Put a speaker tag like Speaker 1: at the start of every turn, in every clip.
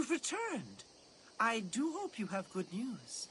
Speaker 1: You've returned. I do hope you have good news.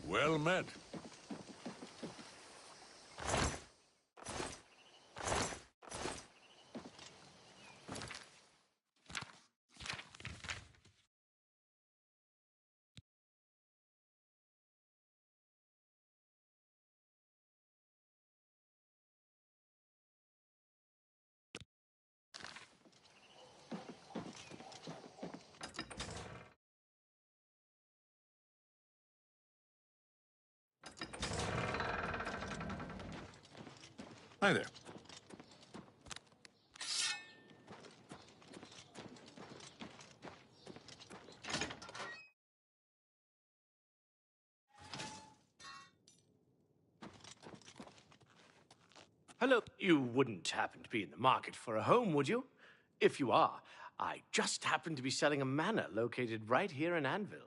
Speaker 2: Well met. Hi there.
Speaker 3: Hello. You wouldn't happen to be in the market for a home, would you? If you are, I just happen to be selling a manor located right here in Anvil.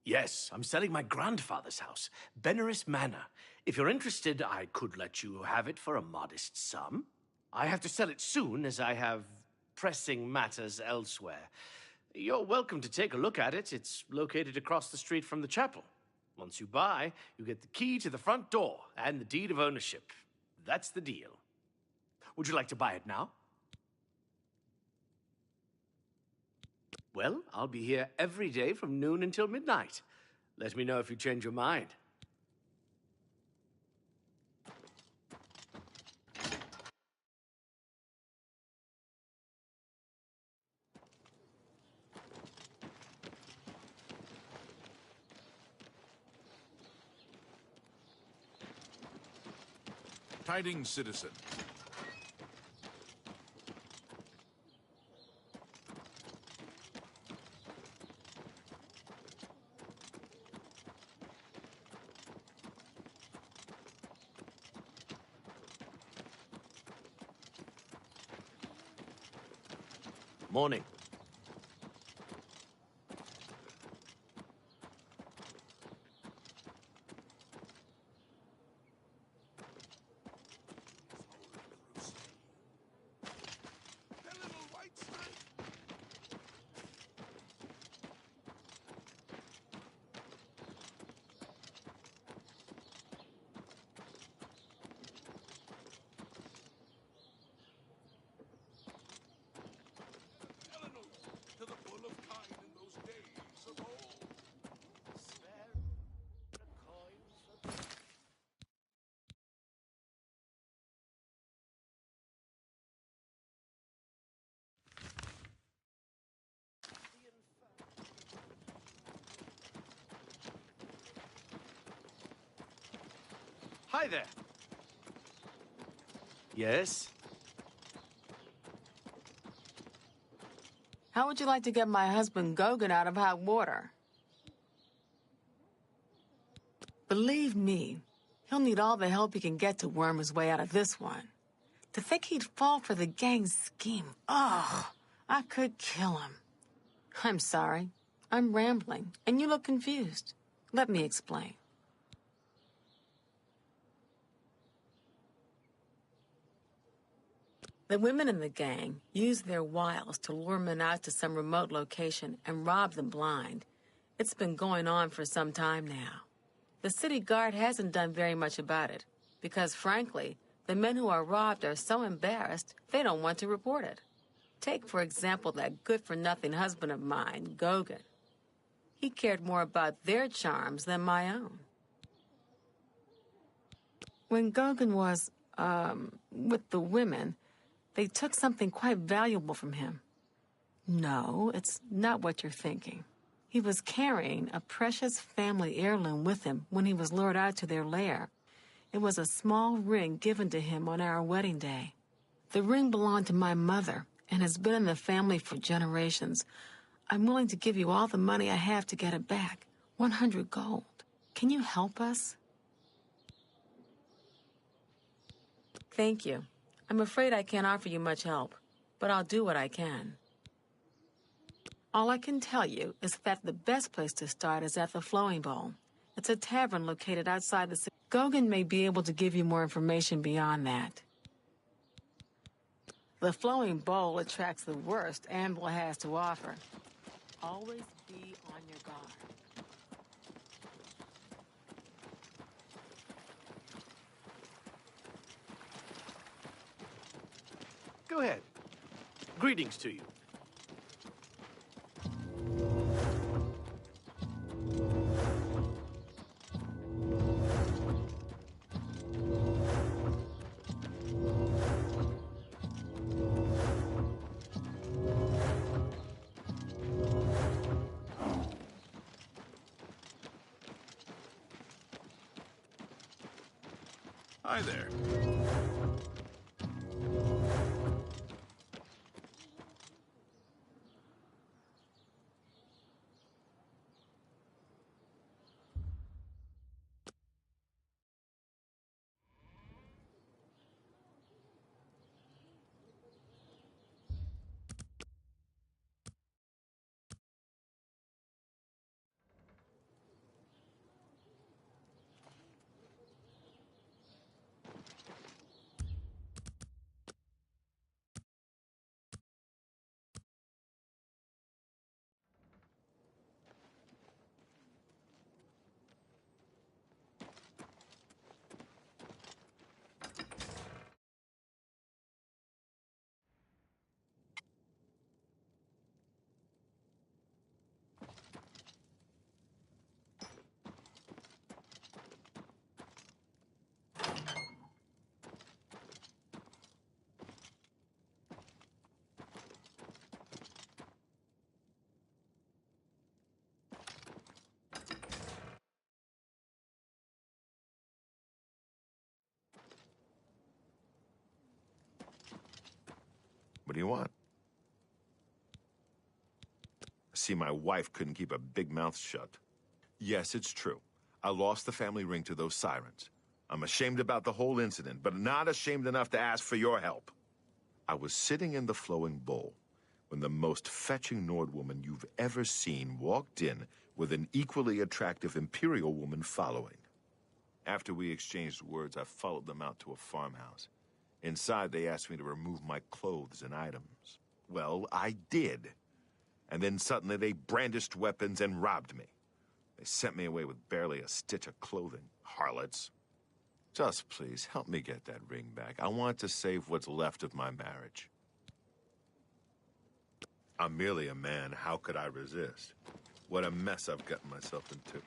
Speaker 3: Yes, I'm selling my grandfather's house, Benaris Manor. If you're interested, I could let you have it for a modest sum. I have to sell it soon, as I have pressing matters elsewhere. You're welcome to take a look at it. It's located across the street from the chapel. Once you buy, you get the key to the front door and the deed of ownership. That's the deal. Would you like to buy it now? Well, I'll be here every day from noon until midnight. Let me know if you change your mind.
Speaker 2: Tidings, citizen.
Speaker 3: Morning.
Speaker 2: To the full of kind in those days of old.
Speaker 3: Hi there. Yes?
Speaker 4: How would you like to get my husband Gogan out of hot water? Believe me, he'll need all the help he can get to worm his way out of this one. To think he'd fall for the gang's scheme, ugh, I could kill him. I'm sorry. I'm rambling, and you look confused. Let me explain. The women in the gang use their wiles to lure men out to some remote location and rob them blind. It's been going on for some time now. The city guard hasn't done very much about it, because frankly, the men who are robbed are so embarrassed they don't want to report it. Take, for example, that good-for-nothing husband of mine, Gogan. He cared more about their charms than my own. When Gogan was, with the women, they took something quite valuable from him. No, it's not what you're thinking. He was carrying a precious family heirloom with him when he was lured out to their lair. It was a small ring given to him on our wedding day. The ring belonged to my mother and has been in the family for generations. I'm willing to give you all the money I have to get it back. 100 gold. Can you help us? Thank you. I'm afraid I can't offer you much help, but I'll do what I can. All I can tell you is that the best place to start is at the Flowing Bowl. It's a tavern located outside the city. Gogan may be able to give you more information beyond that. The Flowing Bowl attracts the worst Anvil has to offer. Always be on your guard.
Speaker 3: Go ahead. Greetings to you.
Speaker 2: Hi there.
Speaker 5: What do you want? I see my wife couldn't keep a big mouth shut. Yes, it's true. I lost the family ring to those sirens. I'm ashamed about the whole incident, but not ashamed enough to ask for your help. I was sitting in the flowing bowl when the most fetching Nord woman you've ever seen walked in with an equally attractive Imperial woman following. After we exchanged words, I followed them out to a farmhouse. Inside, they asked me to remove my clothes and items. Well, I did. And then suddenly they brandished weapons and robbed me. They sent me away with barely a stitch of clothing. Harlots. Just please, help me get that ring back. I want to save what's left of my marriage. I'm merely a man. How could I resist? What a mess I've gotten myself into.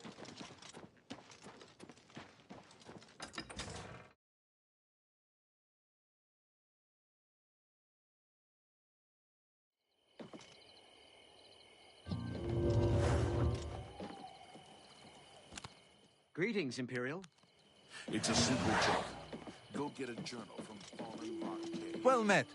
Speaker 1: Greetings, Imperial.
Speaker 2: It's a simple job. Go get a journal from Fallen Rock Cave.
Speaker 6: Well met.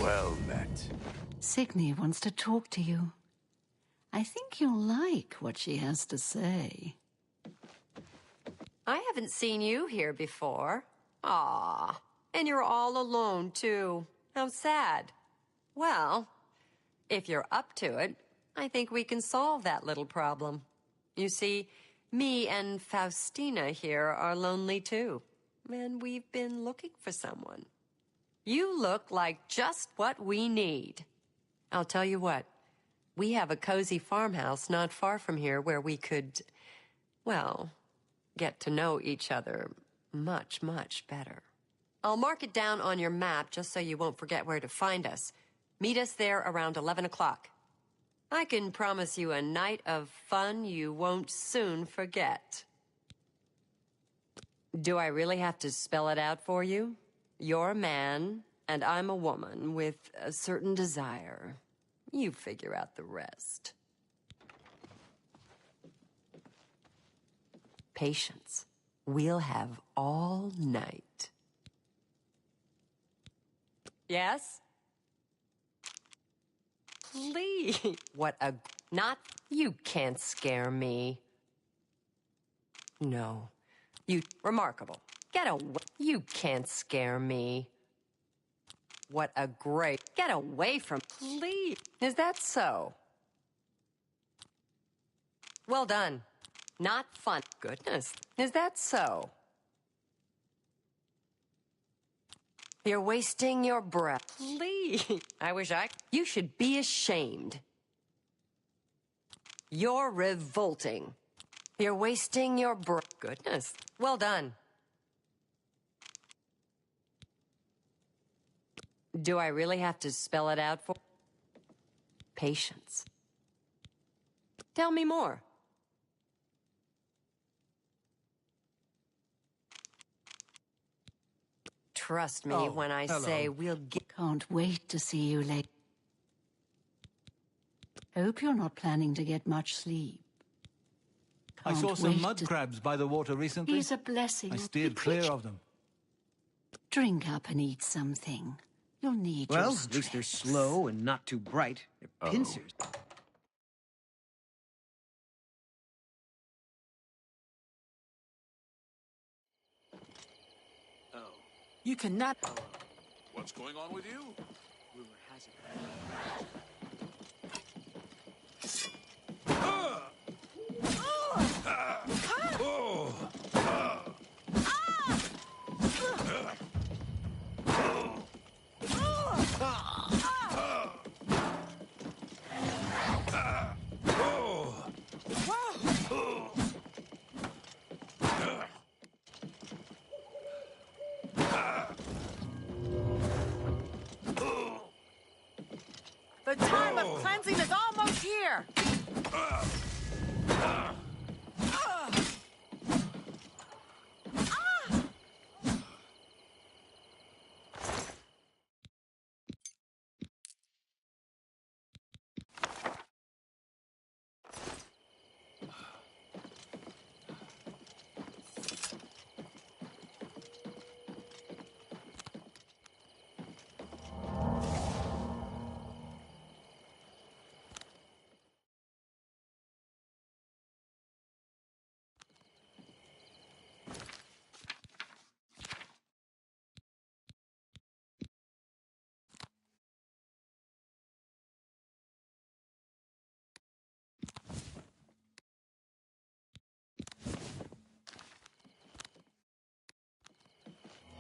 Speaker 2: Well met.
Speaker 7: Signy wants to talk to you. I think you'll like what she has to say.
Speaker 8: I haven't seen you here before. Ah, and you're all alone, too. How sad. Well, if you're up to it, I think we can solve that little problem. You see, me and Faustina here are lonely, too. And we've been looking for someone. You look like just what we need. I'll tell you what. We have a cozy farmhouse not far from here where we could, well, get to know each other much, much better. I'll mark it down on your map just so you won't forget where to find us. Meet us there around 11 o'clock. I can promise you a night of fun you won't soon forget. Do I really have to spell it out for you? You're a man, and I'm a woman with a certain desire. You figure out the rest. Patience. We'll have all night. Yes? Please. What a... Not... You can't scare me. No. You... Remarkable. Get away. You can't scare me. What a great... Get away from... Please. Is that so? Well done. Not fun. Goodness. Is that so? You're wasting your breath. Please. I wish I... You should be ashamed. You're revolting. You're wasting your breath. Goodness. Well done. Do I really have to spell it out for... Patience. Tell me more. Trust me when I say we'll get...
Speaker 7: Can't wait to see you later. Hope you're not planning to get much sleep.
Speaker 6: I saw some mud crabs by the water recently.
Speaker 7: He's a blessing.
Speaker 6: I steered clear of them.
Speaker 7: Drink up and eat something. You'll need your
Speaker 9: Well, at least they're slow and not too bright. They're pincers.
Speaker 4: You cannot...
Speaker 2: What's going on with you?
Speaker 3: Rumor has it.
Speaker 4: The time of cleansing is almost here!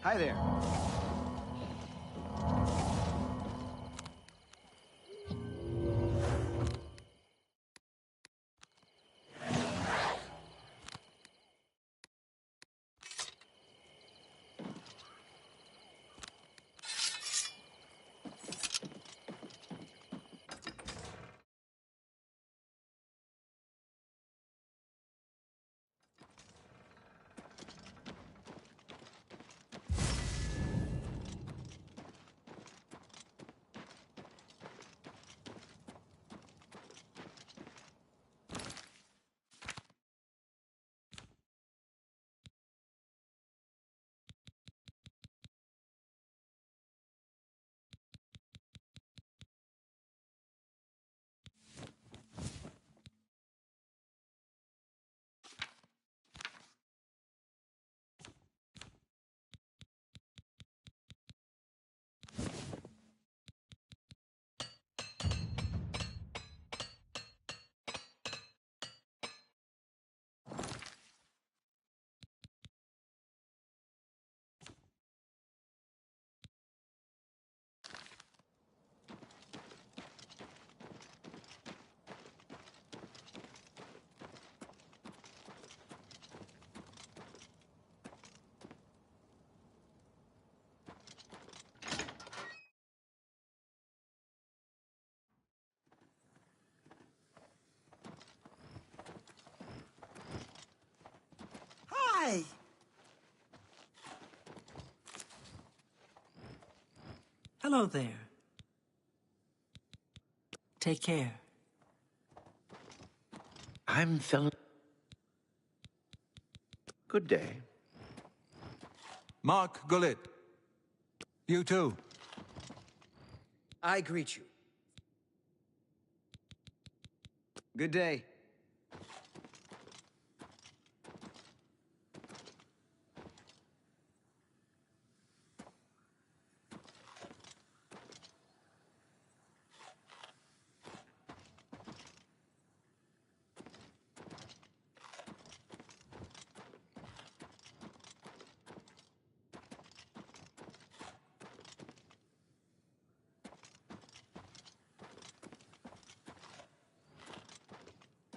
Speaker 9: Hi there.
Speaker 1: Hi! Hello there. Take care.
Speaker 3: I'm feeling... Good day.
Speaker 6: Mark Gullet. You too.
Speaker 9: I greet you. Good day.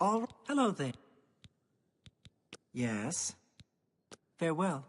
Speaker 1: all... Hello there. Yes. Farewell.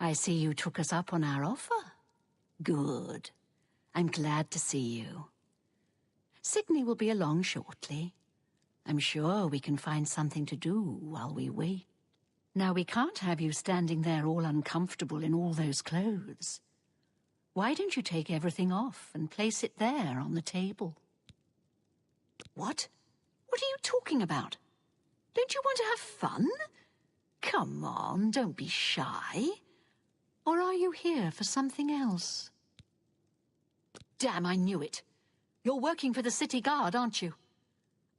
Speaker 7: I see you took us up on our offer. Good. I'm glad to see you. Sydney will be along shortly. I'm sure we can find something to do while we wait. Now, we can't have you standing there all uncomfortable in all those clothes. Why don't you take everything off and place it there on the table? What? What are you talking about? Don't you want to have fun? Come on, don't be shy. Or are you here for something else? Damn, I knew it. You're working for the city guard, aren't you?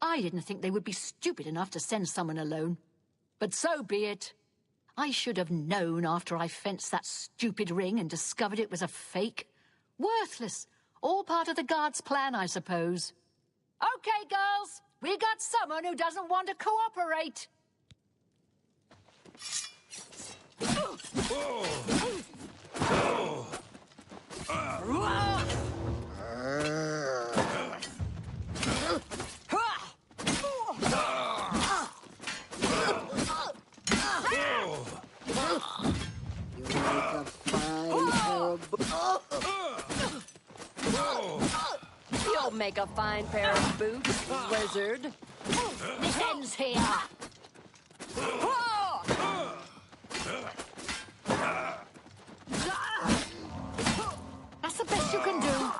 Speaker 7: I didn't think they would be stupid enough to send someone alone. But so be it. I should have known after I fenced that stupid ring and discovered it was a fake. Worthless. All part of the guard's plan, I suppose. Okay, girls. We got someone who doesn't want to cooperate.
Speaker 10: You'll
Speaker 8: make a fine pair of boots, wizard.
Speaker 7: This ends here. That's the best you can do.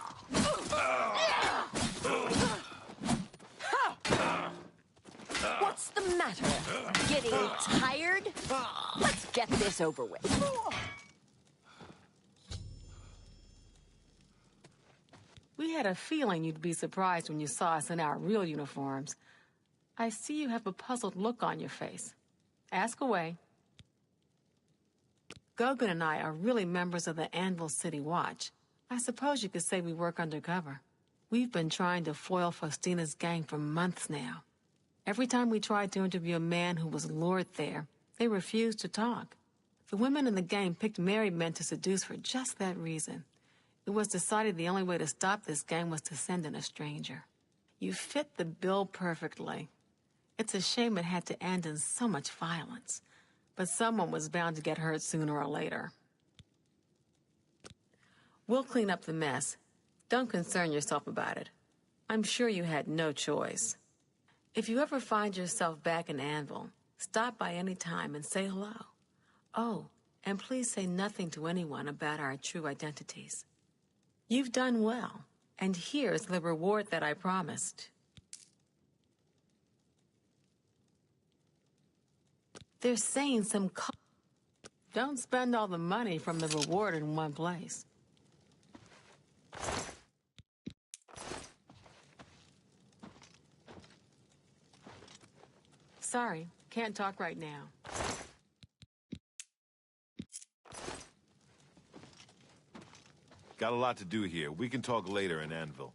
Speaker 8: What's the matter? Getting tired? Let's get this over with.
Speaker 4: We had a feeling you'd be surprised when you saw us in our real uniforms. I see you have a puzzled look on your face. Ask away. Gogan and I are really members of the Anvil City Watch. I suppose you could say we work undercover. We've been trying to foil Faustina's gang for months now. Every time we tried to interview a man who was lured there, they refused to talk. The women in the gang picked married men to seduce for just that reason. It was decided the only way to stop this gang was to send in a stranger. You fit the bill perfectly. It's a shame it had to end in so much violence. But someone was bound to get hurt sooner or later. We'll clean up the mess. Don't concern yourself about it. I'm sure you had no choice. If you ever find yourself back in Anvil, stop by any time and say hello. Oh, and please say nothing to anyone about our true identities. You've done well, and here's the reward that I promised. They're saying Don't spend all the money from the reward in one place. Sorry, can't talk right now.
Speaker 5: Got a lot to do here. We can talk later in Anvil.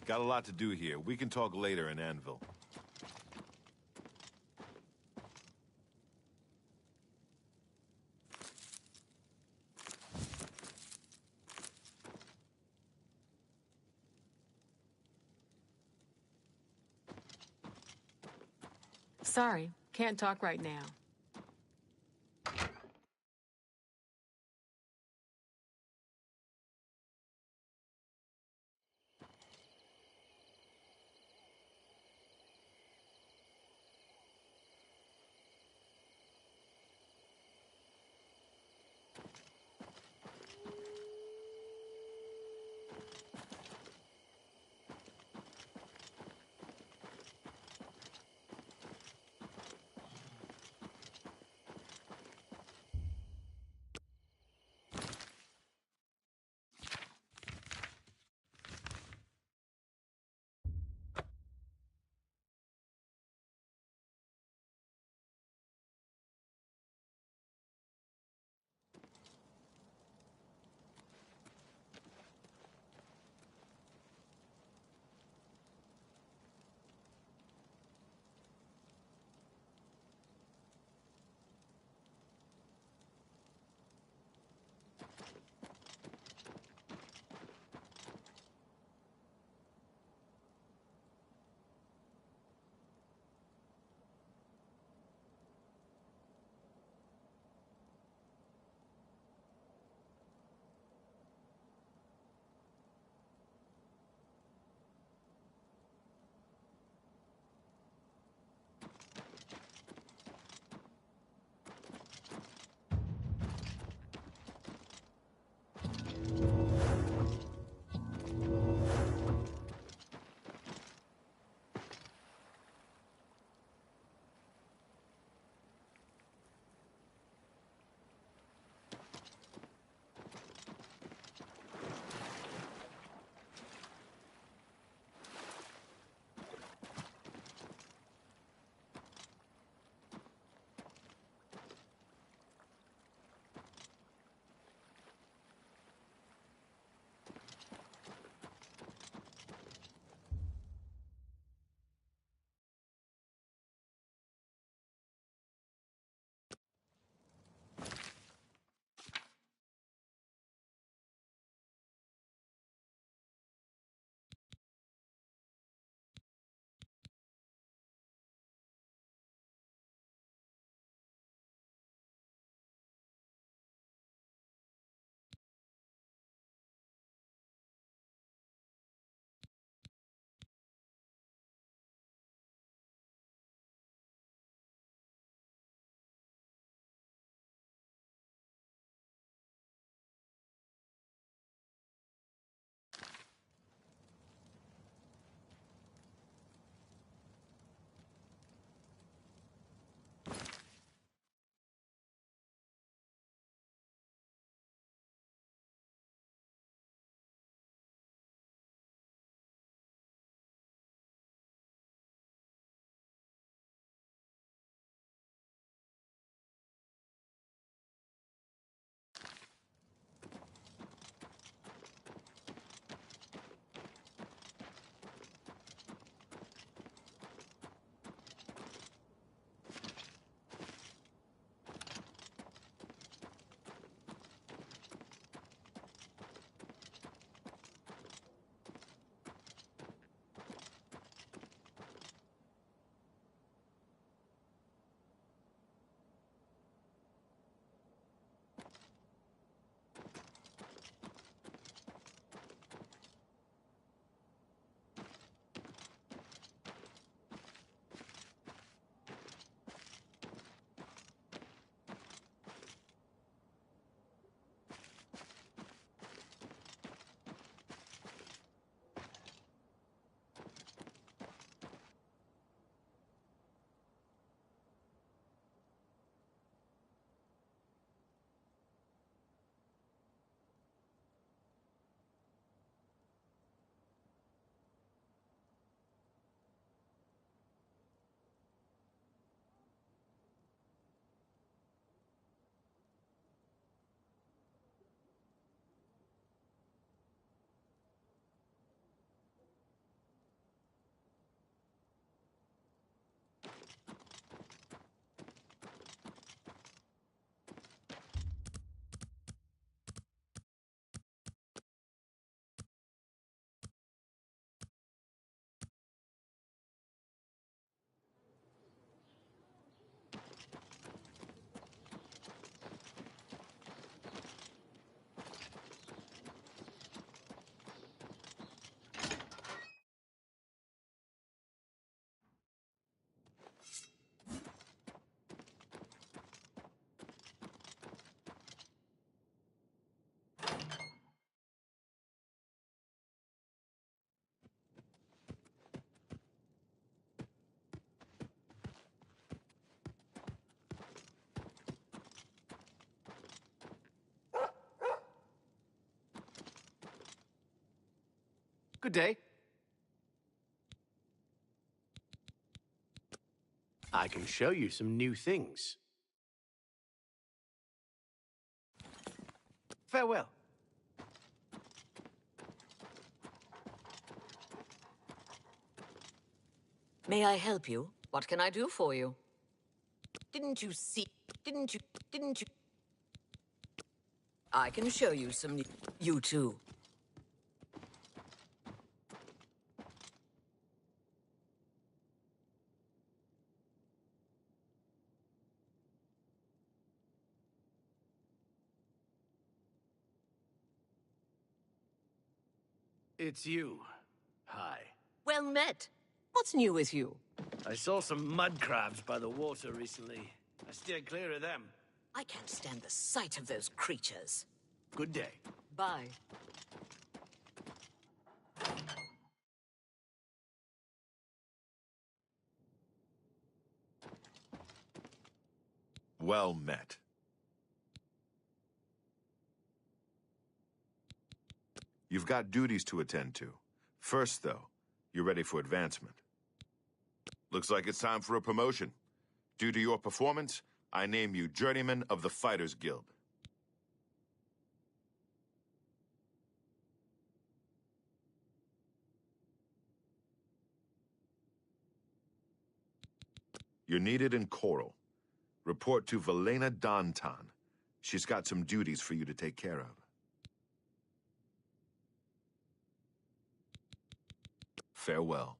Speaker 5: Got a lot to do here. We can talk later in Anvil.
Speaker 4: Sorry, can't talk right now.
Speaker 3: Good day. I can show you some new things. Farewell.
Speaker 10: May I help you? What can I do for you? Didn't you see? Didn't you? I can show you some new... You too.
Speaker 3: It's you. Hi.
Speaker 10: Well met. What's new with you?
Speaker 3: I saw some mud crabs by the water recently. I steered clear of them.
Speaker 10: I can't stand the sight of those creatures.
Speaker 3: Good day.
Speaker 10: Bye.
Speaker 5: Well met. You've got duties to attend to. First, though, you're ready for advancement. Looks like it's time for a promotion. Due to your performance, I name you Journeyman of the Fighters Guild. You're needed in Coral. Report to Velena Dantan. She's got some duties for you to take care of. Farewell.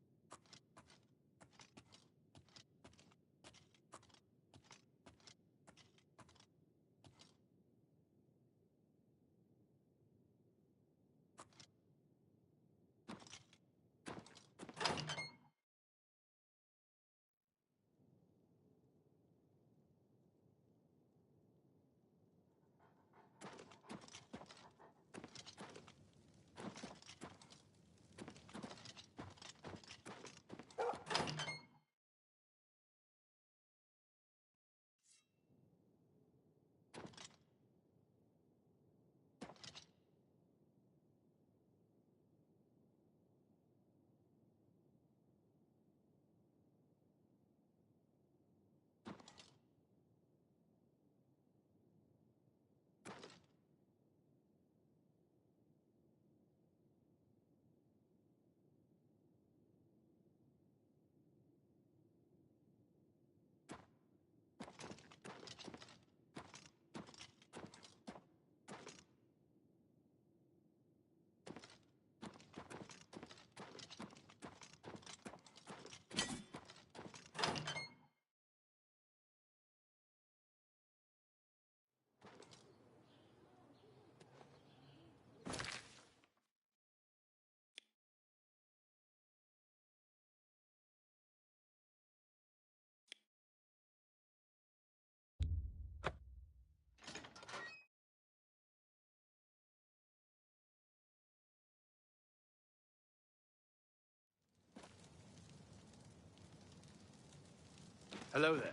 Speaker 3: Hello there.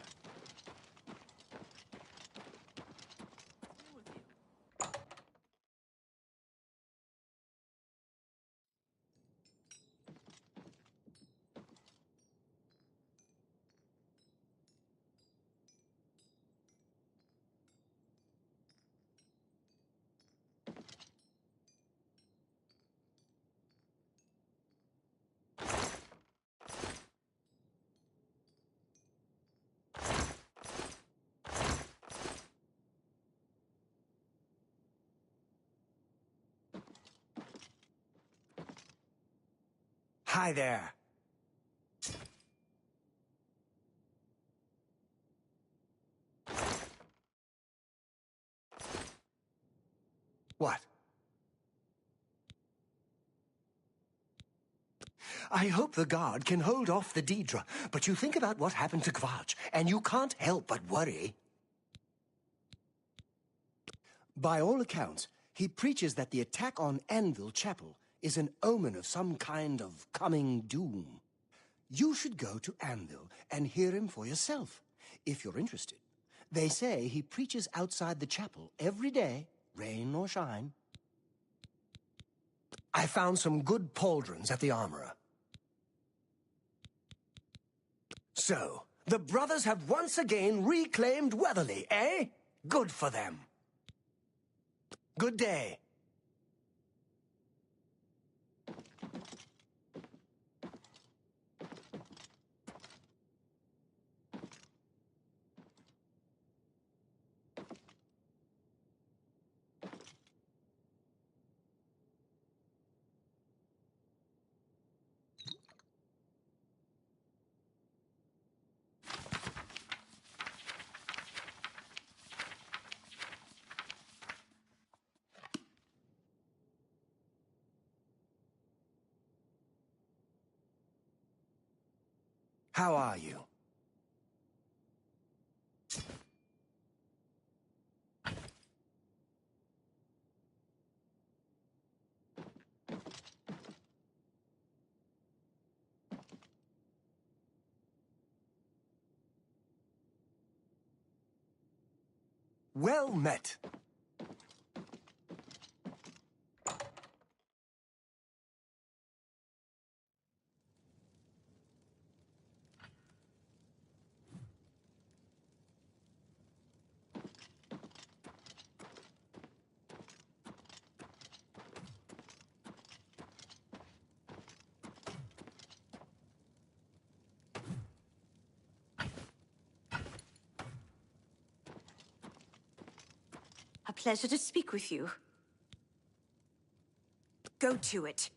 Speaker 1: Hi there. What? I hope the guard can hold off the Daedra, but you think about what happened to Kvatch, and you can't help but worry. By all accounts, he preaches that the attack on Anvil Chapel is an omen of some kind of coming doom. You should go to Anvil and hear him for yourself, if you're interested. They say he preaches outside the chapel every day, rain or shine. I found some good pauldrons at the armorer. So, the brothers have once again reclaimed Weatherly, eh? Good for them. Good day. How are you? Well met.
Speaker 11: A pleasure to speak with you. Go to it.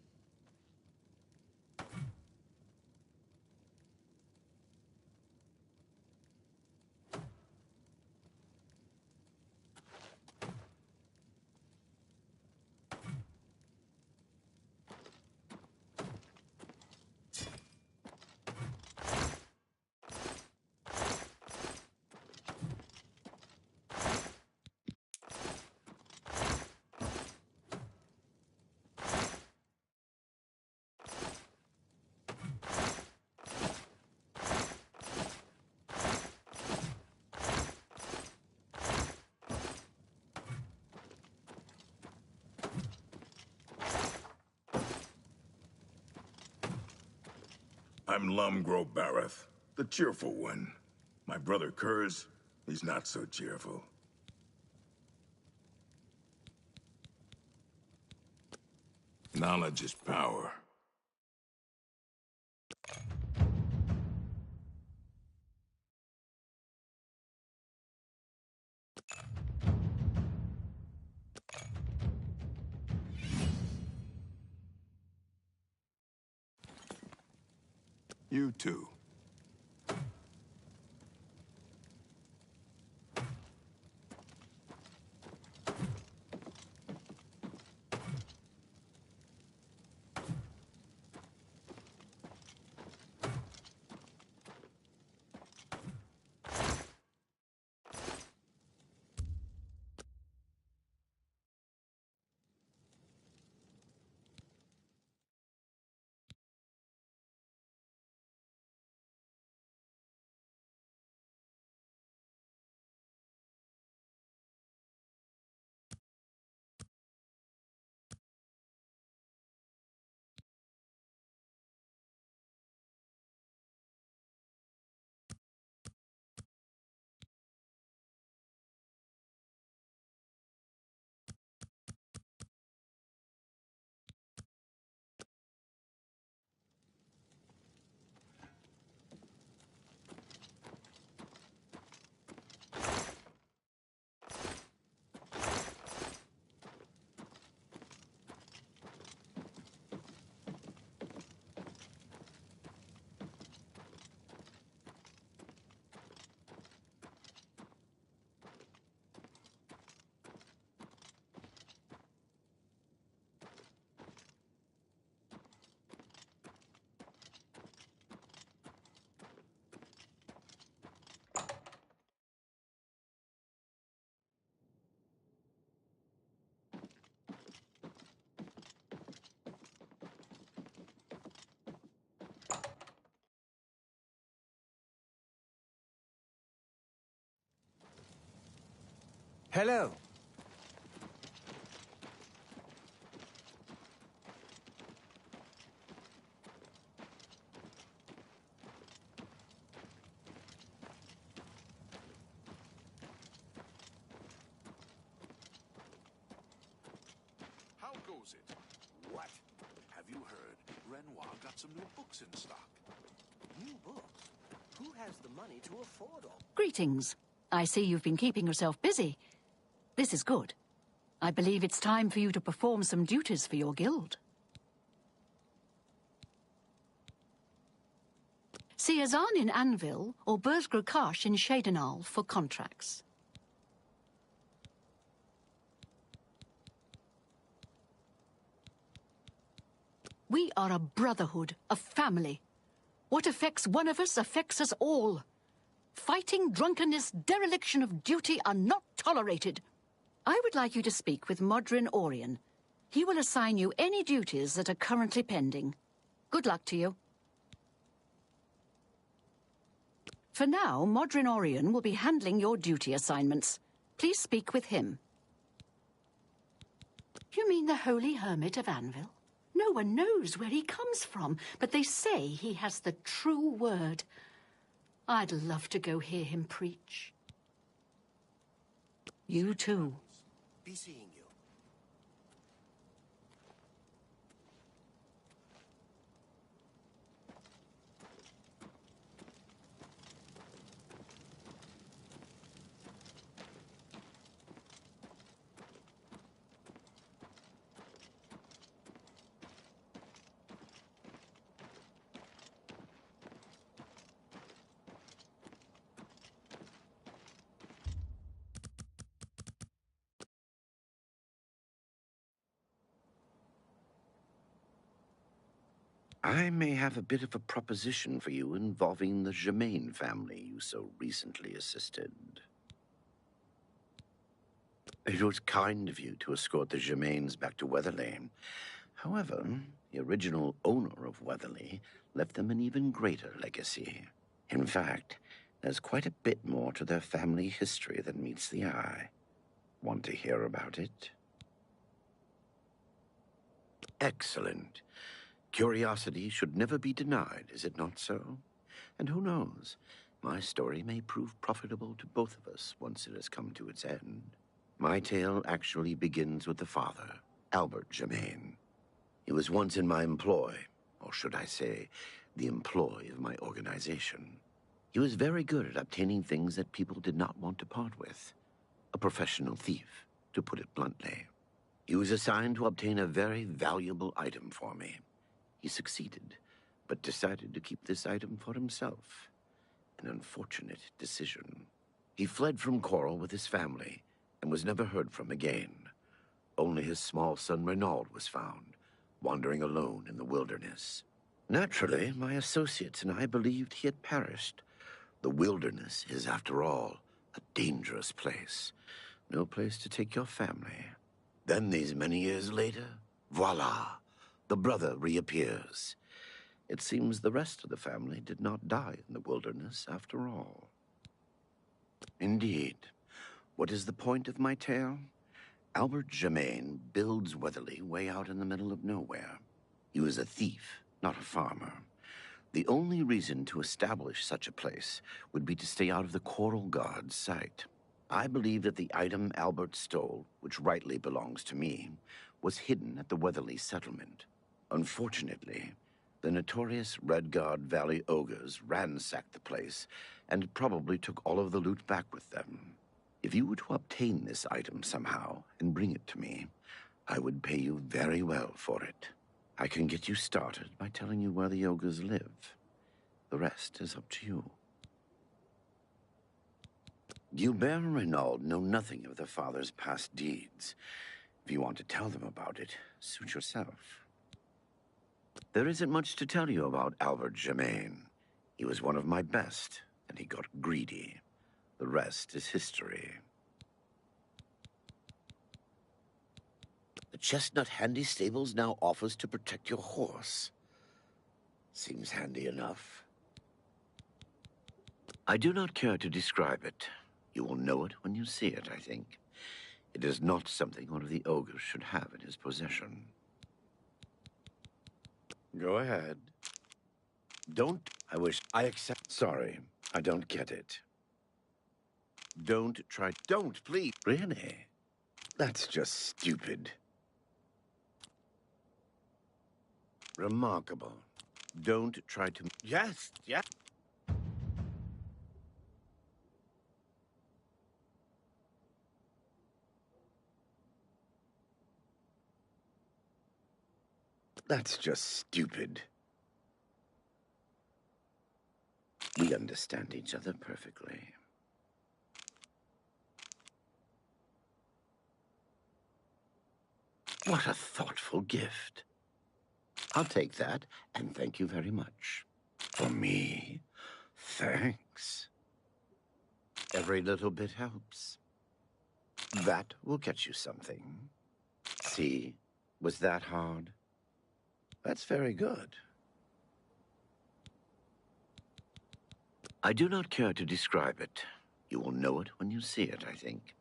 Speaker 2: I'm Lumgro Bareth, the cheerful one. My brother Kurz, he's not so cheerful. Knowledge is power. You too.
Speaker 1: Hello.
Speaker 12: knows it. What? Have you heard? Renoir got some new books in stock.
Speaker 1: New books? Who has the money to afford all?
Speaker 7: Greetings. I see you've been keeping yourself busy. This is good. I believe it's time for you to perform some duties for your guild. See Azan in Anvil or Burzgrokash in Shadenal for contracts. We are a brotherhood, a family. What affects one of us affects us all. Fighting, drunkenness, dereliction of duty are not tolerated. I would like you to speak with Modrin Orion. He will assign you any duties that are currently pending. Good luck to you. For now, Modrin Orion will be handling your duty assignments. Please speak with him. You mean the Holy Hermit of Anvil? No one knows where he comes from, but they say he has the true word. I'd love to go hear him preach. You too.
Speaker 1: Be seeing you.
Speaker 13: I may have a bit of a proposition for you involving the Germain family you so recently assisted. It was kind of you to escort the Germains back to Weatherlane. However, the original owner of Weatherly left them an even greater legacy. In fact, there's quite a bit more to their family history than meets the eye. Want to hear about it? Excellent. Curiosity should never be denied, is it not so? And who knows, my story may prove profitable to both of us once it has come to its end. My tale actually begins with the father, Albert Germain. He was once in my employ, or should I say, the employ of my organization. He was very good at obtaining things that people did not want to part with. A professional thief, to put it bluntly. He was assigned to obtain a very valuable item for me. He succeeded, but decided to keep this item for himself. An unfortunate decision. He fled from Coral with his family and was never heard from again. Only his small son Renaud was found, wandering alone in the wilderness. Naturally, my associates and I believed he had perished. The wilderness is, after all, a dangerous place. No place to take your family. Then, these many years later, voila! The brother reappears. It seems the rest of the family did not die in the wilderness after all. Indeed. What is the point of my tale? Albert Germain builds Weatherly way out in the middle of nowhere. He was a thief, not a farmer. The only reason to establish such a place would be to stay out of the Coral Guard's sight. I believe that the item Albert stole, which rightly belongs to me, was hidden at the Weatherly settlement. Unfortunately, the notorious Red Guard Valley ogres ransacked the place and probably took all of the loot back with them. If you were to obtain this item somehow and bring it to me, I would pay you very well for it. I can get you started by telling you where the ogres live. The rest is up to you. Gilbert and Renaud know nothing of their father's past deeds. If you want to tell them about it, suit yourself. There isn't much to tell you about Albert Germain. He was one of my best, and he got greedy. The rest is history. The Chestnut Handy Stables now offers to protect your horse. Seems handy enough. I do not care to describe it. You will know it when you see it, I think. It is not something one of the ogres should have in his possession. Go ahead. I accept. Sorry, I don't get it. Don't, please. Really? That's just stupid. Remarkable. Don't try to... Yes, yes. That's just stupid. We understand each other perfectly. What a thoughtful gift. I'll take that, and thank you very much. For me, thanks. Every little bit helps. That will get you something. See, was that hard? That's very good. I do not care to describe it. You will know it when you see it, I think.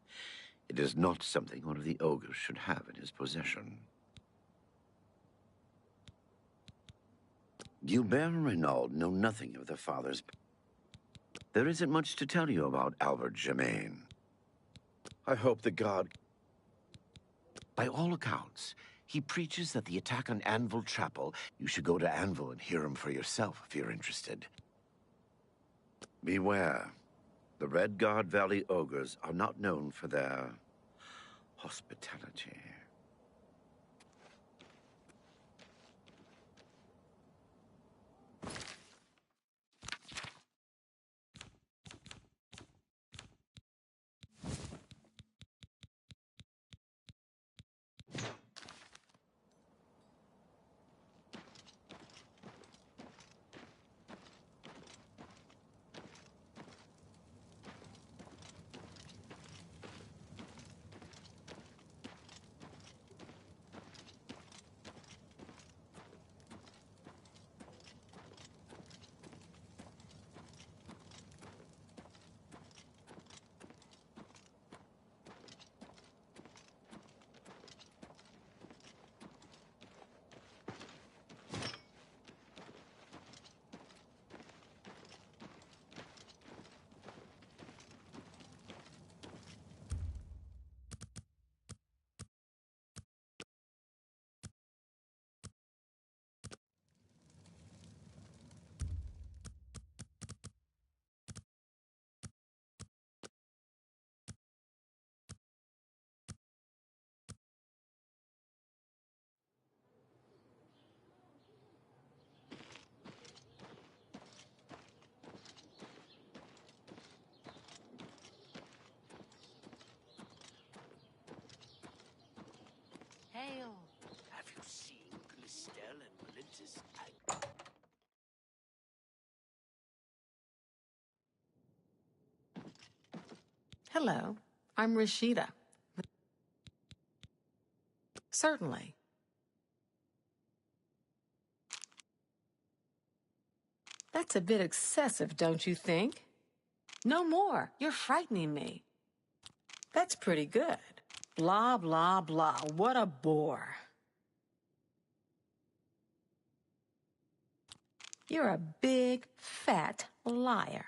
Speaker 13: It is not something one of the ogres should have in his possession. Gilbert and Renaud know nothing of their father's... There isn't much to tell you about Albert Germain. I hope the god... By all accounts, he preaches that the attack on Anvil Chapel... You should go to Anvil and hear him for yourself if you're interested. Beware. The Red Guard Valley ogres are not known for their hospitality.
Speaker 3: Hail! Have you seen Glistel and Melintus?
Speaker 4: Hello, I'm Rashida. Certainly. That's a bit excessive, don't you think? No more. You're frightening me. That's pretty good. Blah, blah, blah. What a bore. You're a big, fat liar.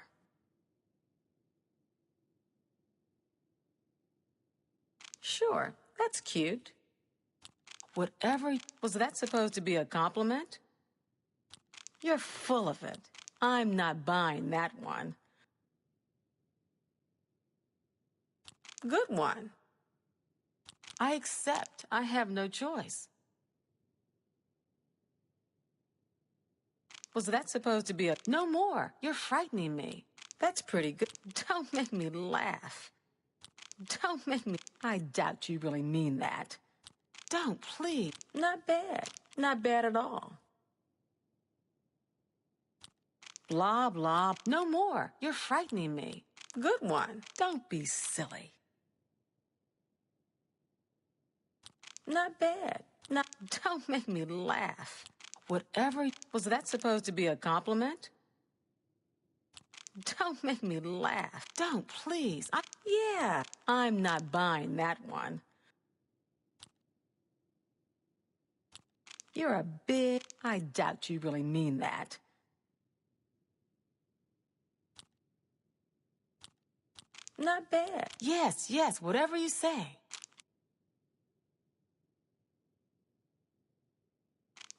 Speaker 4: Sure, that's cute. Whatever... Was that supposed to be a compliment? You're full of it. I'm not buying that one. Good one. I accept. I have no choice. Was that supposed to be a... No more. You're frightening me. That's pretty good. Don't make me laugh. Don't make me... I doubt you really mean that. Don't, please. Not bad. Not bad at all. Blah, blah. No more. You're frightening me. Good one. Don't be silly. Not bad. Not... Don't make me laugh. Whatever... Was that supposed to be a compliment? Don't make me laugh. Don't, please. Yeah, I'm not buying that one. You're a big... I doubt you really mean that. Not bad. Yes, yes, whatever you say.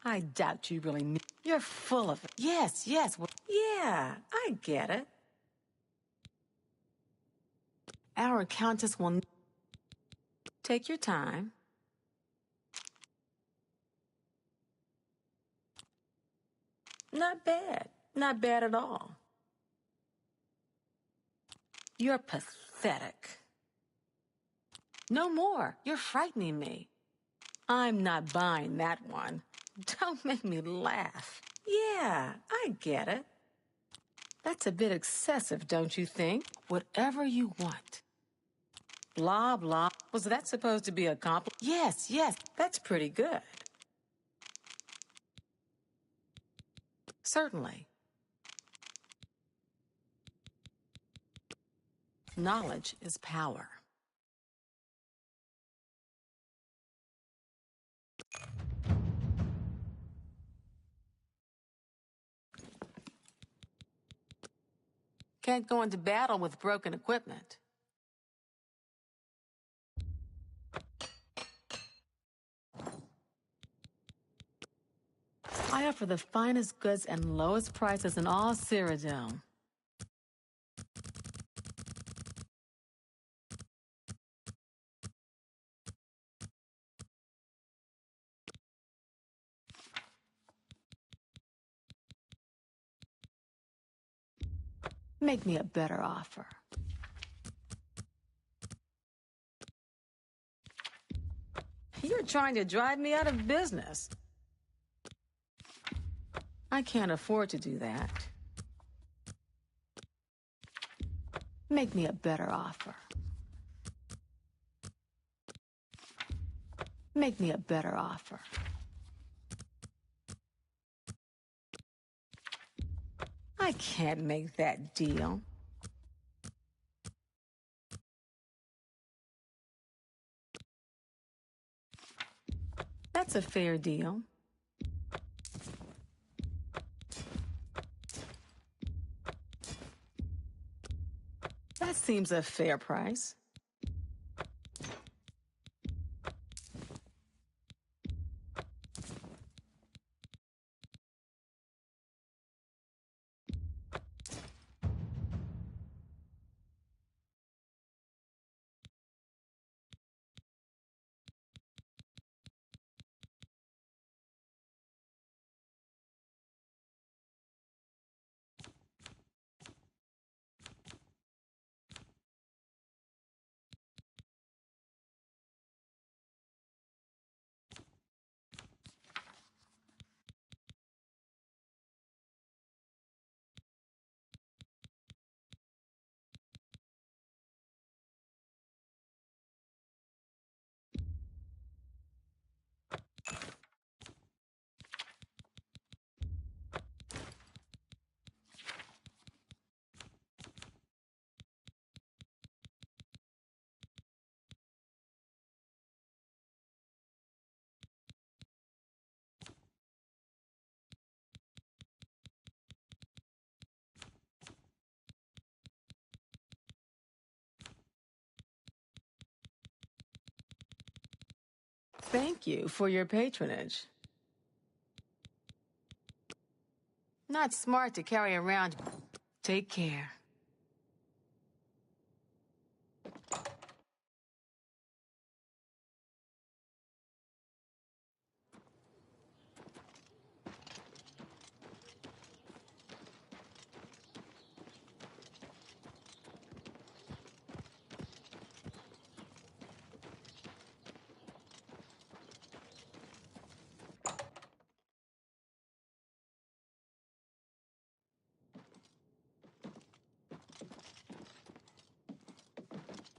Speaker 4: I doubt you really need. You're full of it. Yes, yes. Yeah, I get it. Our Countess will... Take your time. Not bad. Not bad at all. You're pathetic. No more. You're frightening me. I'm not buying that one. Don't make me laugh. Yeah, I get it. That's a bit excessive, don't you think? Whatever you want. Blah, blah. Was that supposed to be a compliment? Yes, yes, that's pretty good. Certainly. Knowledge is power. Can't go into battle with broken equipment. I offer the finest goods and lowest prices in all Cyrodiil. Make me a better offer. You're trying to drive me out of business. I can't afford to do that. Make me a better offer. Make me a better offer. I can't make that deal. That's a fair deal. That seems a fair price. Thank you for your patronage. Not smart to carry around. Take care.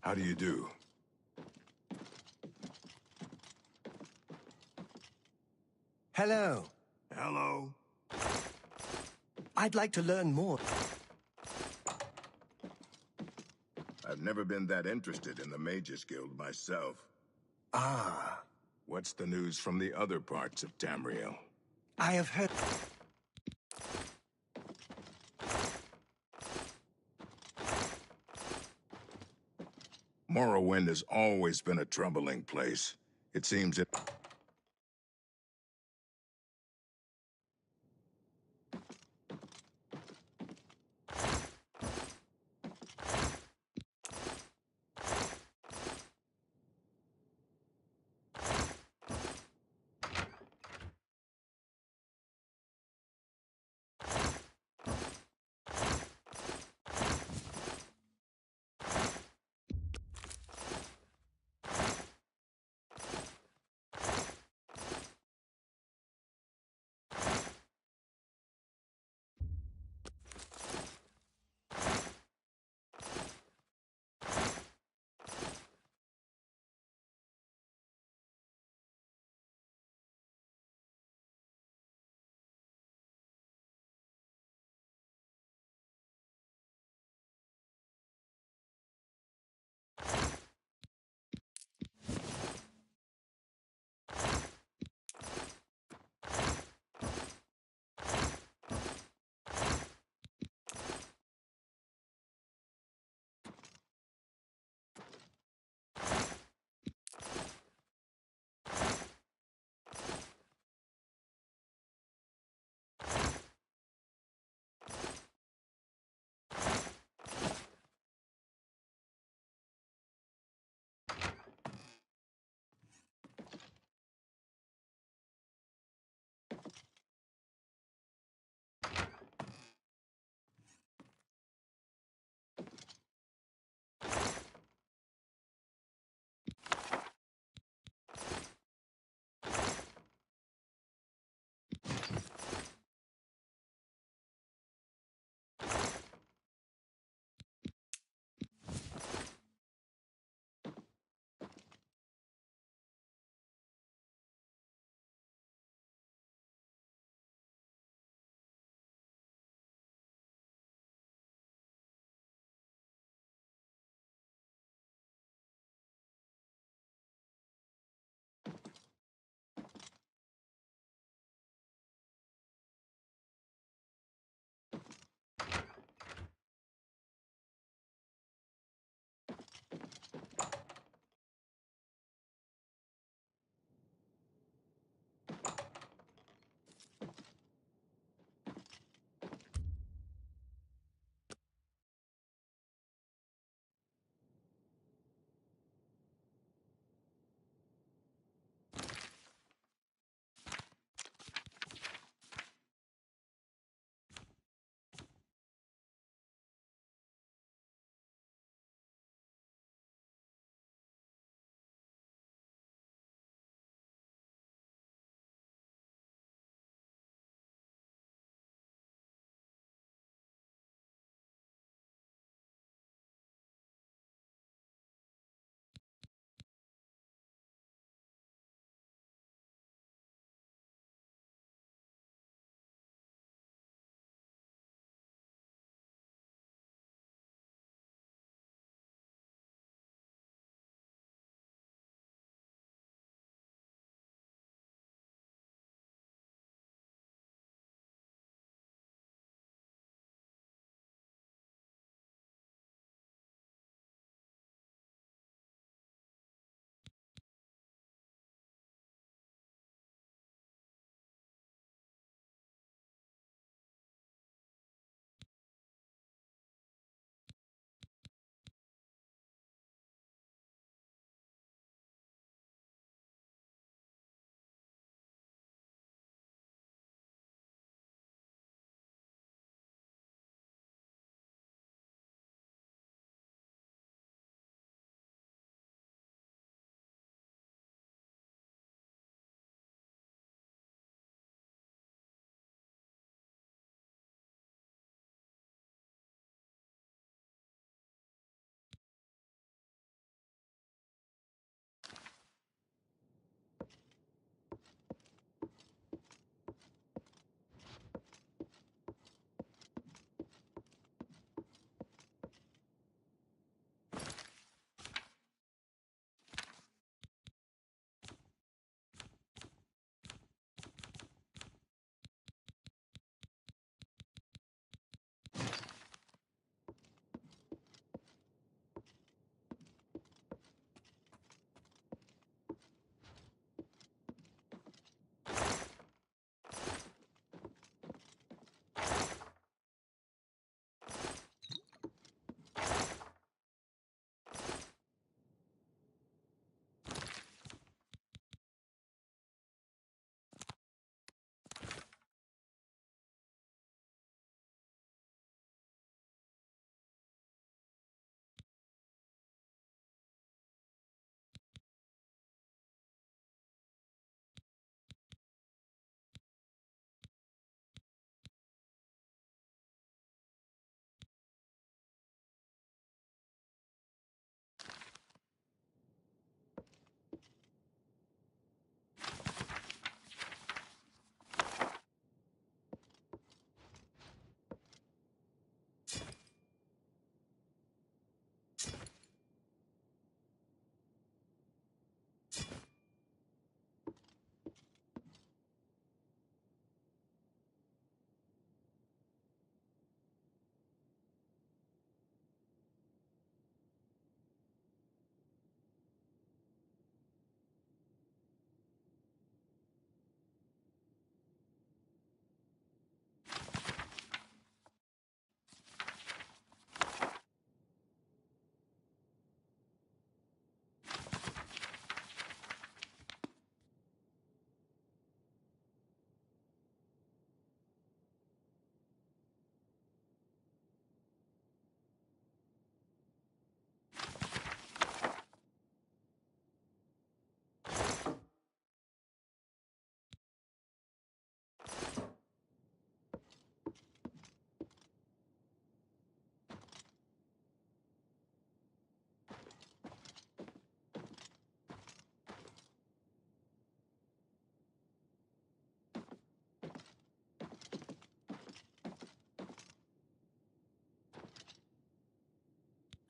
Speaker 2: How do you do?
Speaker 1: Hello.
Speaker 2: Hello.
Speaker 1: I'd like to learn more.
Speaker 2: I've never been that interested in the Mages Guild myself.
Speaker 1: Ah.
Speaker 2: What's the news from the other parts of Tamriel?
Speaker 1: I have heard...
Speaker 2: Morrowind has always been a troubling place. It seems it...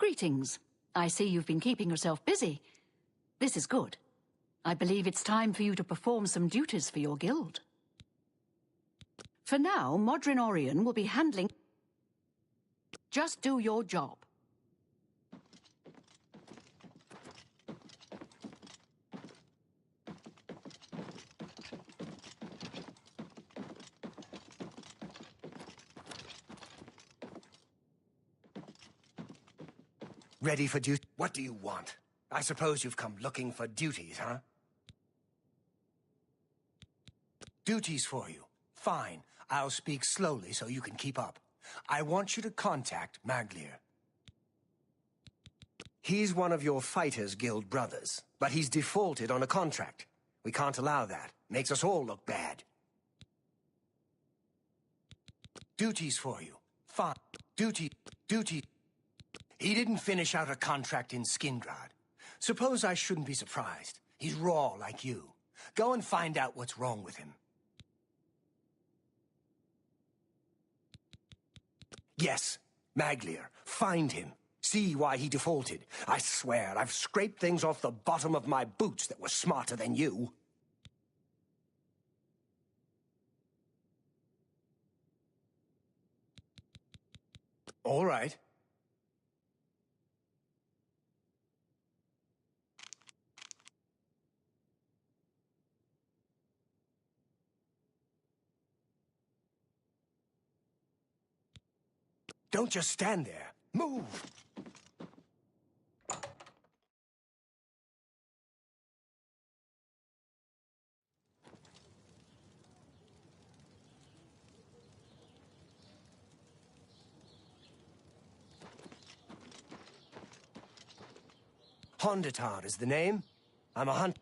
Speaker 7: Greetings. I see you've been keeping yourself busy. This is good. I believe it's time for you to perform some duties for your guild. For now, Modrin Orion will be handling... Just do your job.
Speaker 1: Ready for duty? What do you want? I suppose you've come looking for duties, huh? Duties for you. Fine. I'll speak slowly so you can keep up. I want you to contact Maglier. He's one of your Fighters Guild brothers, but he's defaulted on a contract. We can't allow that. Makes us all look bad. Duties for you. Fine. Duty. He didn't finish out a contract in Skingrad. Suppose I shouldn't be surprised. He's raw like you. Go and find out what's wrong with him. Yes, Maglier. Find him. See why he defaulted. I swear, I've scraped things off the bottom of my boots that were smarter than you. All right. Don't just stand there. Move! Hondatar is the name. I'm a hunt.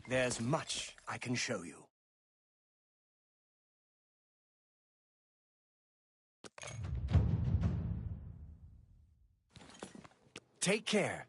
Speaker 1: There's much I can show you. Take care.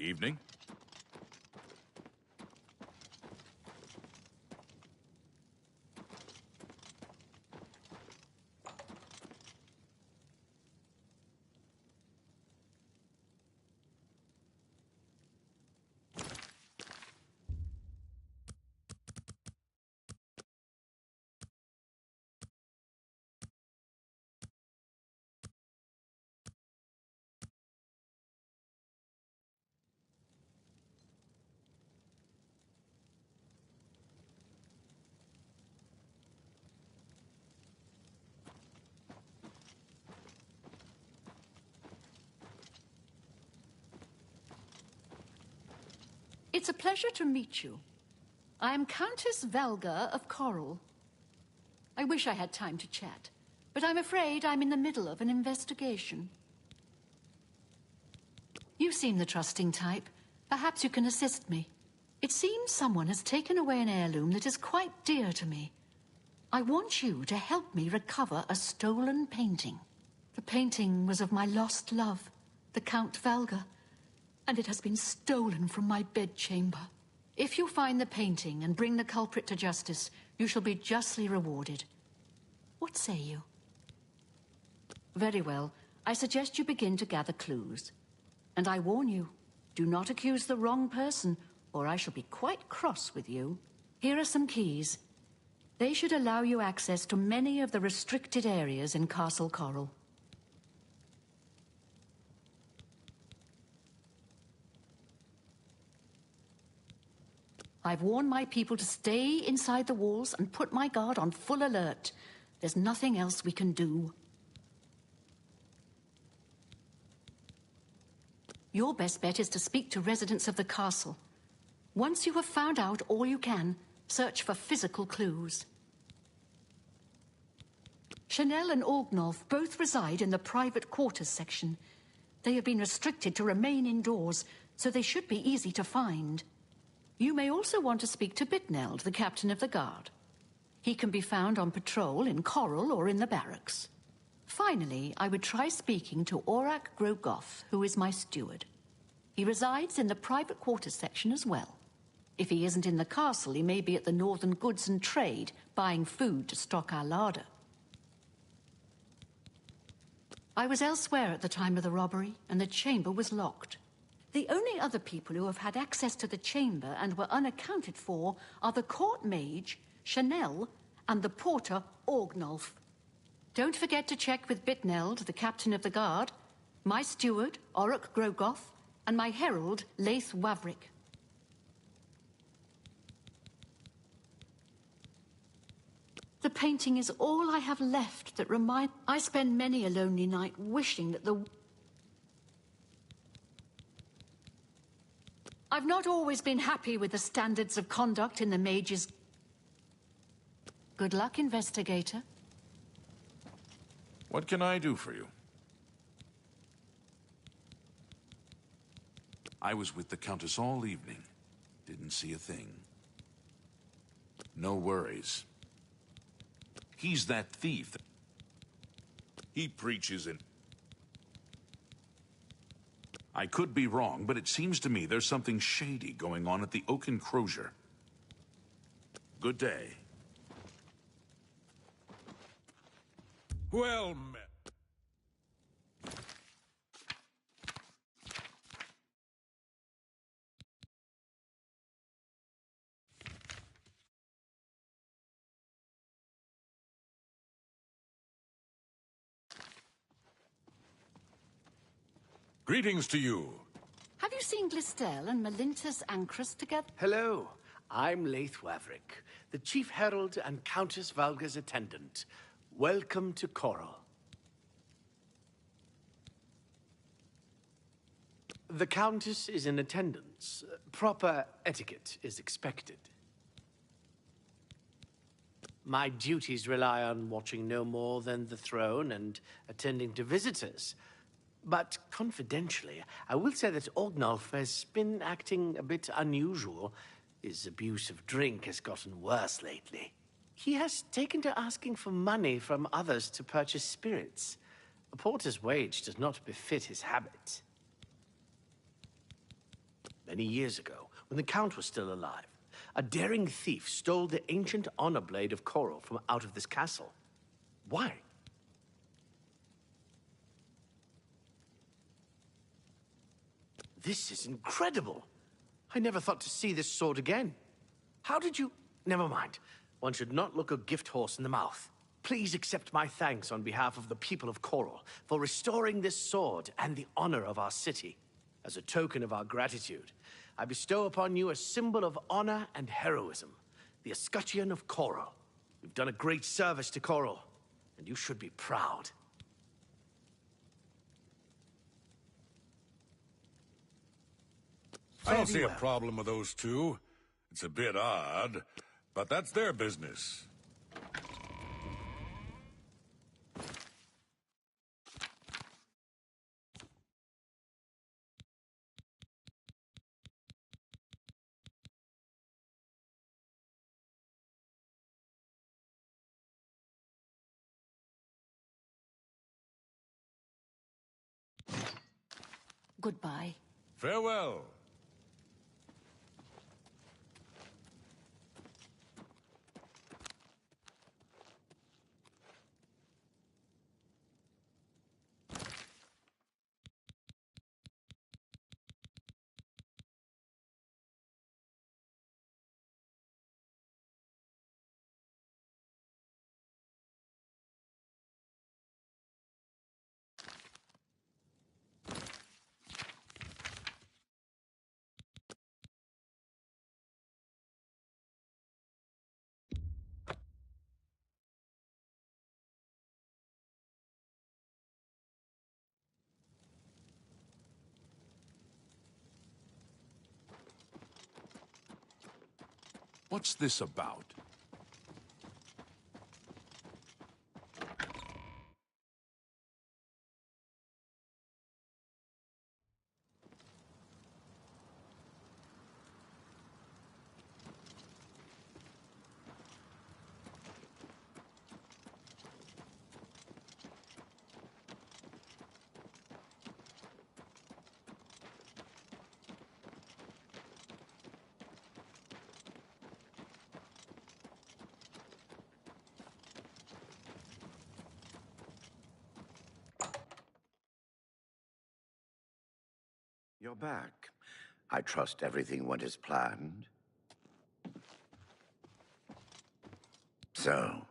Speaker 12: Evening.
Speaker 7: It's a pleasure to meet you. I am Countess Valga of Coral. I wish I had time to chat, but I'm afraid I'm in the middle of an investigation. You seem the trusting type. Perhaps you can assist me. It seems someone has taken away an heirloom that is quite dear to me. I want you to help me recover a stolen painting. The painting was of my lost love, the Count Valga, and it has been stolen from my bedchamber. If you find the painting and bring the culprit to justice, you shall be justly rewarded. What say you? Very well. I suggest you begin to gather clues. And I warn you, do not accuse the wrong person, or I shall be quite cross with you. Here are some keys. They should allow you access to many of the restricted areas in Castle Coral. I've warned my people to stay inside the walls and put my guard on full alert. There's nothing else we can do. Your best bet is to speak to residents of the castle. Once you have found out all you can, search for physical clues. Chanel and Orgnolf both reside in the private quarters section. They have been restricted to remain indoors, so they should be easy to find. You may also want to speak to Bitneld, the captain of the guard. He can be found on patrol in Coral or in the barracks. Finally, I would try speaking to Aurak Grogoth, who is my steward. He resides in the private quarters section as well. If he isn't in the castle, he may be at the Northern Goods and Trade, buying food to stock our larder. I was elsewhere at the time of the robbery, and the chamber was locked. The only other people who have had access to the chamber and were unaccounted for are the court mage, Chanel, and the porter, Orgnolf. Don't forget to check with Bitneld, the captain of the guard, my steward, Aurak Grogoth, and my herald, Laith Wavrik. The painting is all I have left that I spend many a lonely night wishing that I've not always been happy with the standards of conduct in the mages. Good luck, investigator.
Speaker 12: What can I do for you? I was with the Countess all evening. Didn't see a thing. No worries. He's that thief. He preaches in... I could be wrong, but it seems to me there's something shady going on at the Oaken Crozier. Good day.
Speaker 2: Well met. Greetings to you.
Speaker 7: Have you seen Glistel and Melintus Ancrus together?
Speaker 3: Hello, I'm Laith Wavrik, the Chief Herald and Countess Valga's attendant. Welcome to Coral. The Countess is in attendance. Proper etiquette is expected. My duties rely on watching no more than the throne and attending to visitors. But confidentially, I will say that Orgnolf has been acting a bit unusual. His abuse of drink has gotten worse lately. He has taken to asking for money from others to purchase spirits. A porter's wage does not befit his habit. many years ago, when the Count was still alive, a daring thief stole the ancient honor blade of coral from out of this castle. Why? This is incredible. I never thought to see this sword again. How did you... Never mind. One should not look a gift horse in the mouth. Please accept my thanks on behalf of the people of Coral for restoring this sword and the honor of our city. As a token of our gratitude, I bestow upon you a symbol of honor and heroism, the escutcheon of Coral. You've done a great service to Coral, and you should be proud.
Speaker 14: I don't see a problem with those two. It's a bit odd, but that's their business.
Speaker 7: Goodbye.
Speaker 14: Farewell.
Speaker 12: What's this about?
Speaker 13: You're back. I trust everything went as planned. So,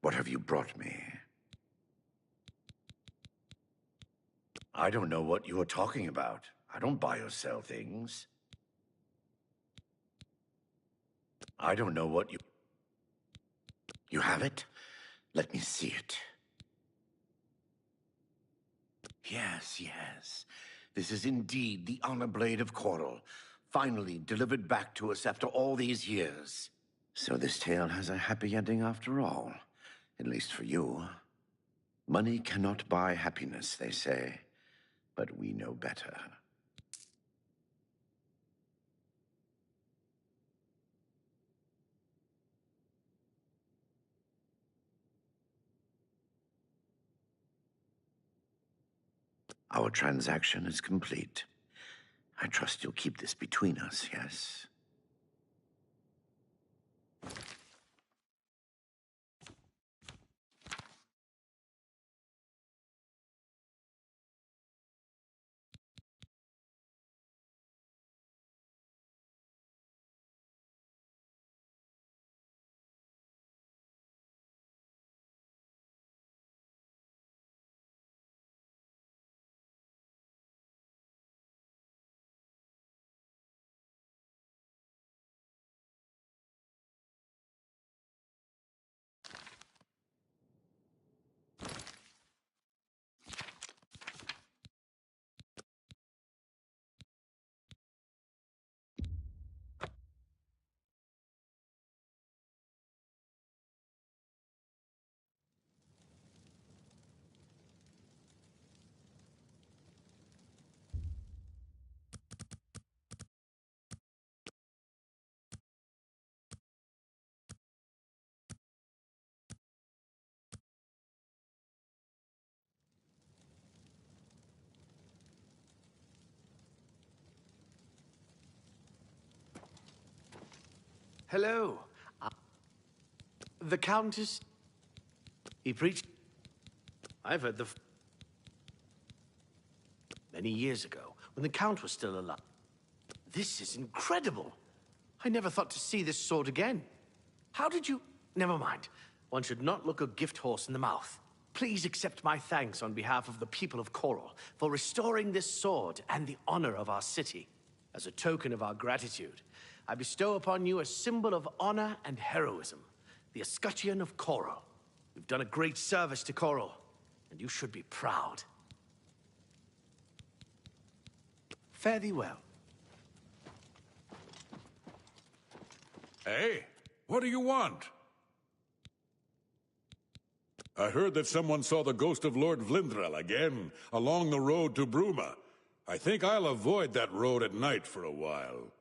Speaker 13: what have you brought me? I don't know what you are talking about. I don't buy or sell things. I don't know what you... You have it? Let me see it. Yes, yes. This is indeed the honor blade of Coral, finally delivered back to us after all these years. So this tale has a happy ending after all, at least for you. Money cannot buy happiness, they say, but we know better. Our transaction is complete. I trust you'll keep this between us, yes?
Speaker 3: Hello. The Countess... He preached... I've heard many years ago, when the Count was still alive. This is incredible. I never thought to see this sword again. How did you... Never mind. One should not look a gift horse in the mouth. Please accept my thanks on behalf of the people of Coral for restoring this sword and the honor of our city. As a token of our gratitude, I bestow upon you a symbol of honor and heroism, the escutcheon of Coral. You've done a great service to Coral, and you should be proud. Fare thee well.
Speaker 14: Hey, what do you want? I heard that someone saw the ghost of Lord Vlindrel again, along the road to Bruma. I think I'll avoid that road at night for a while.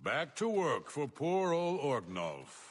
Speaker 14: Back to work for poor old Orgnolf.